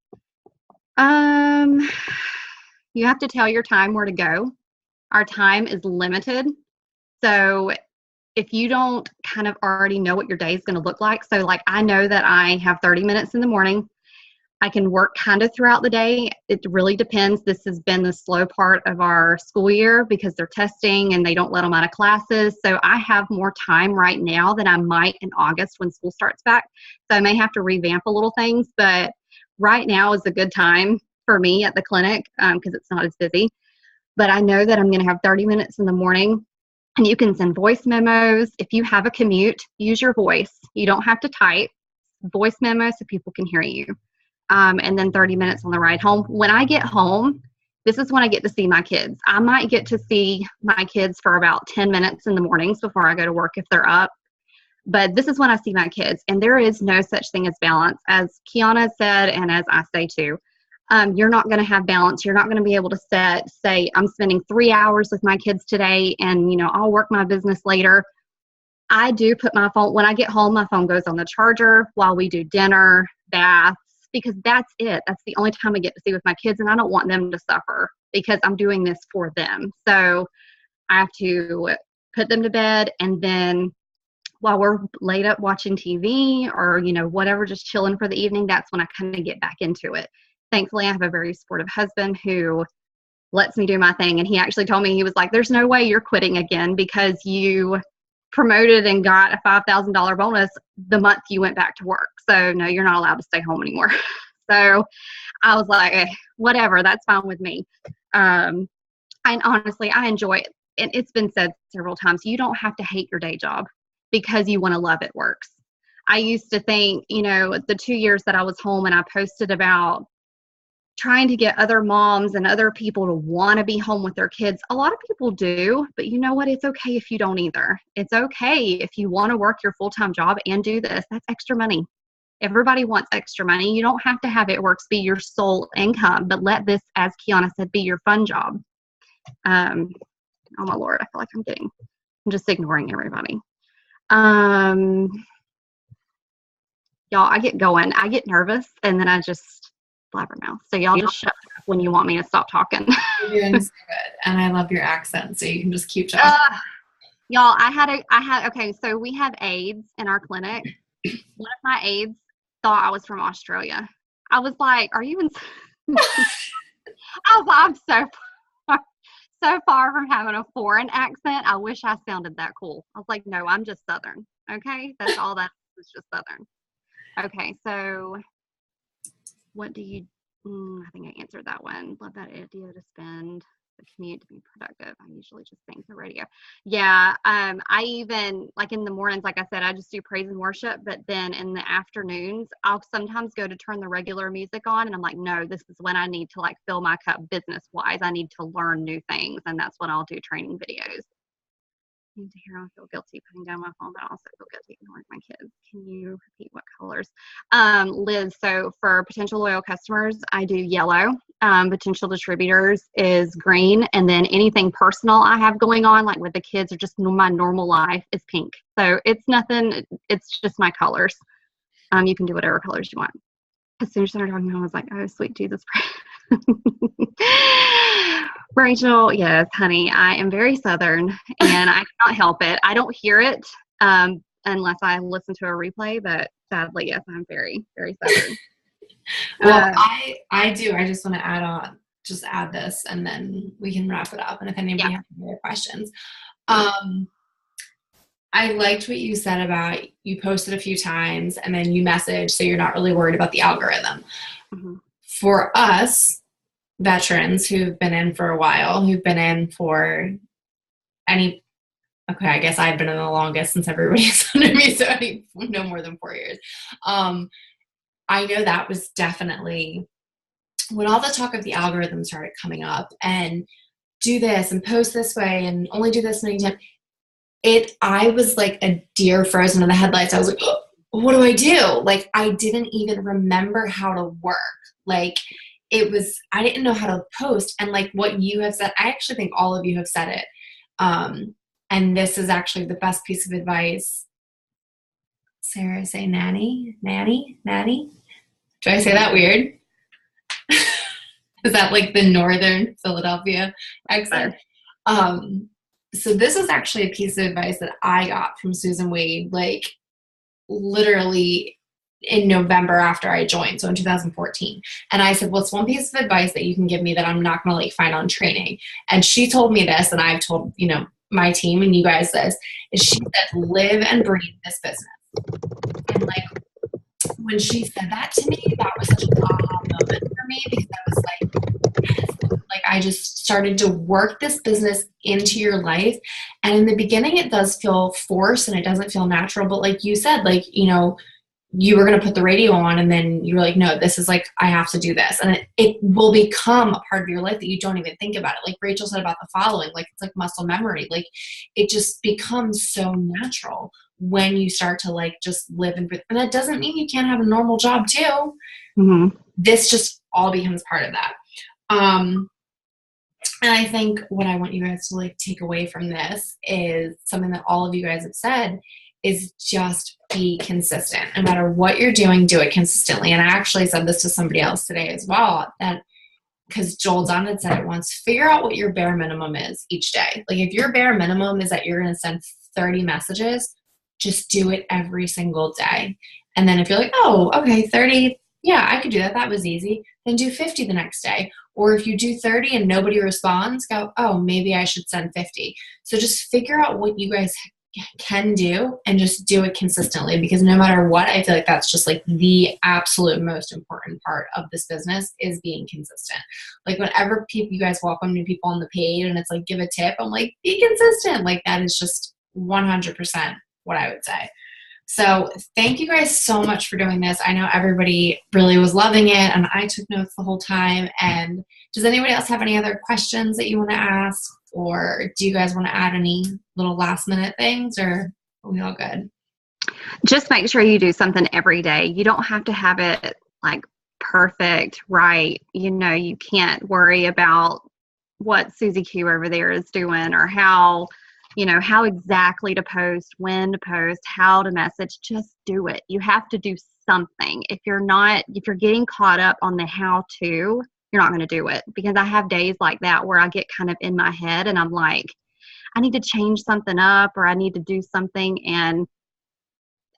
You have to tell your time where to go. Our time is limited. So if you don't kind of already know what your day is going to look like, so like I know that I have 30 minutes in the morning. I can work kind of throughout the day. It really depends. This has been the slow part of our school year because they're testing and they don't let them out of classes. So I have more time right now than I might in August when school starts back. So I may have to revamp a little things, but right now is a good time for me at the clinic because it's not as busy. But I know that I'm going to have 30 minutes in the morning, and you can send voice memos. If you have a commute, use your voice. You don't have to type. Voice memos so people can hear you. And then 30 minutes on the ride home. When I get home, this is when I get to see my kids. I might get to see my kids for about 10 minutes in the mornings before I go to work if they're up. But this is when I see my kids. And there is no such thing as balance. As Kiana said, and as I say too, you're not going to have balance. You're not going to be able to say, I'm spending 3 hours with my kids today and, I'll work my business later. I do put my phone, when I get home, my phone goes on the charger while we do dinner, baths, because that's it. That's the only time I get to see with my kids, and I don't want them to suffer because I'm doing this for them. So I have to put them to bed, and then while we're laid up watching TV or, whatever, just chilling for the evening, that's when I kind of get back into it. Thankfully, I have a very supportive husband who lets me do my thing. And he actually told me, he was like, there's no way you're quitting again because you promoted and got a $5,000 bonus the month you went back to work. So no, you're not allowed to stay home anymore. So I was like, whatever, that's fine with me. And honestly, I enjoy it. And it's been said several times, you don't have to hate your day job because you want to love it works. I used to think, the 2 years that I was home and I posted about trying to get other moms and other people to want to be home with their kids. A lot of people do, but you know what? It's okay if you don't either. It's okay if you want to work your full-time job and do this. That's extra money. Everybody wants extra money. You don't have to have It Works be your sole income, but let this, as Kiana said, be your fun job. Oh my Lord, I feel like I'm just ignoring everybody. y'all, I get going. I get nervous, and then I just blabbermouth. So y'all just shut up when you want me to stop talking. You're doing so good, and I love your accent, so you can just keep talking. Y'all, okay, so we have aides in our clinic. One of my aides thought I was from Australia. I was like, are you in? I was like, I'm so far from having a foreign accent. I wish I sounded that cool. I was like, no, I'm just Southern. Okay. That's all that is, just Southern. Okay. So what do you, I think I answered that one. Love that idea to spend the commute to be productive. I usually just think the radio. Yeah. I even, like in the mornings, like I said, I just do praise and worship, but then in the afternoons, I'll sometimes go to turn the regular music on, and I'm like, no, this is when I need to like fill my cup business wise. I need to learn new things, and that's when I'll do training videos. I need to hear I feel guilty putting down my phone, but I also feel guilty ignoring my kids. Can you repeat what colors? Liz, so for potential loyal customers, I do yellow. Potential distributors is green. And then anything personal I have going on, like with the kids or just my normal life, is pink. So it's nothing, it's just my colors. You can do whatever colors you want. As soon as I started talking, I was like, oh, sweet Jesus. Rachel, yes, honey, I am very Southern, and I cannot help it. I don't hear it unless I listen to a replay, but sadly, yes, I'm very, very Southern. Well, I do. I just want to add this, and then we can wrap it up. And if anybody has any other questions, I liked what you said about you posted a few times and then you message, so you're not really worried about the algorithm. Mm-hmm. For us veterans who've been in for a while, who've been in for I guess I've been in the longest since everybody's under me, so no more than 4 years. I know that was definitely when all the talk of the algorithm started coming up, and do this and post this way and only do this many times. I was like a deer frozen in the headlights. I was like, oh, what do I do? Like, I didn't even remember how to work. Like, I didn't know how to post. And like what you have said, I actually think all of you have said it. And this is actually the best piece of advice. Sarah, say nanny. Do I say that weird? Is that like the Northern Philadelphia accent? So this is actually a piece of advice that I got from Susan Wade, like literally in November after I joined, so in 2014. And I said, what's one piece of advice that you can give me that I'm not going to like find on training? And she told me this, and I've told, my team and you guys this, is she said, live and breathe this business. And like, when she said that to me, that was such an aha moment for me, because I was like, yes. Like, I just started to work this business into your life. And in the beginning, it does feel forced and it doesn't feel natural. But like you said, like, you were going to put the radio on, and then you were like, no, this is like, I have to do this. And it will become a part of your life that you don't even think about it. Like Rachel said about the following, like, it's like muscle memory. Like, it just becomes so natural when you start to like just live and breathe. And that doesn't mean you can't have a normal job too. Mm-hmm. This just all becomes part of that. And I think what I want you guys to like take away from this is something that all of you guys have said, is just be consistent. No matter what you're doing, do it consistently. And I actually said this to somebody else today as well, that because Joel Dunn had said it once, figure out what your bare minimum is each day. Like, if your bare minimum is that you're going to send 30 messages, just do it every single day. And then if you're like, oh, okay, 30, yeah, I could do that. That was easy. Then do 50 the next day. Or if you do 30 and nobody responds, go, oh, maybe I should send 50. So just figure out what you guys can do and just do it consistently, because no matter what, I feel like that's just like the absolute most important part of this business, is being consistent. Like, whenever you guys welcome new people on the page and it's like, give a tip, I'm like, be consistent. Like, that is just 100% what I would say. So thank you guys so much for doing this. I know everybody really was loving it, and I took notes the whole time. And does anybody else have any other questions that you want to ask? Or do you guys want to add any little last minute things, or are we all good? Just make sure you do something every day. You don't have to have it like perfect, right? You can't worry about what Susie Q over there is doing, or how how exactly to post, when to post, how to message. Just do it. You have to do something. If you're getting caught up on the how to, you're not going to do it. Because I have days like that where I get kind of in my head and I'm like, I need to change something up or I need to do something, and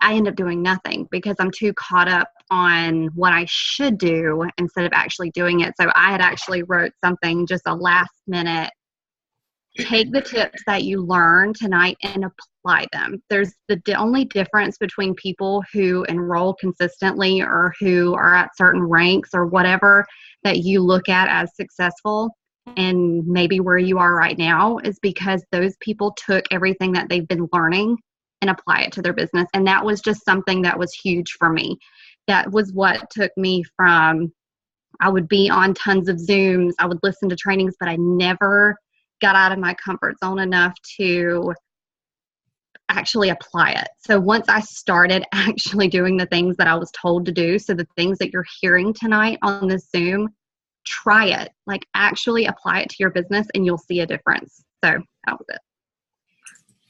I end up doing nothing because I'm too caught up on what I should do instead of actually doing it. So I had actually wrote something, just a last minute, take the tips that you learn tonight and apply them. There's the only difference between people who enroll consistently or who are at certain ranks or whatever that you look at as successful and maybe where you are right now is because those people took everything that they've been learning and apply it to their business. And that was just something that was huge for me. That was what took me from, I would be on tons of Zooms, I would listen to trainings, but I never got out of my comfort zone enough to actually apply it. So once I started actually doing the things that I was told to do, so the things that you're hearing tonight on this Zoom, try it. Like actually apply it to your business and you'll see a difference. So that was it.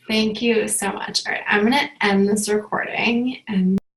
Thank you so much. All right, I'm going to end this recording and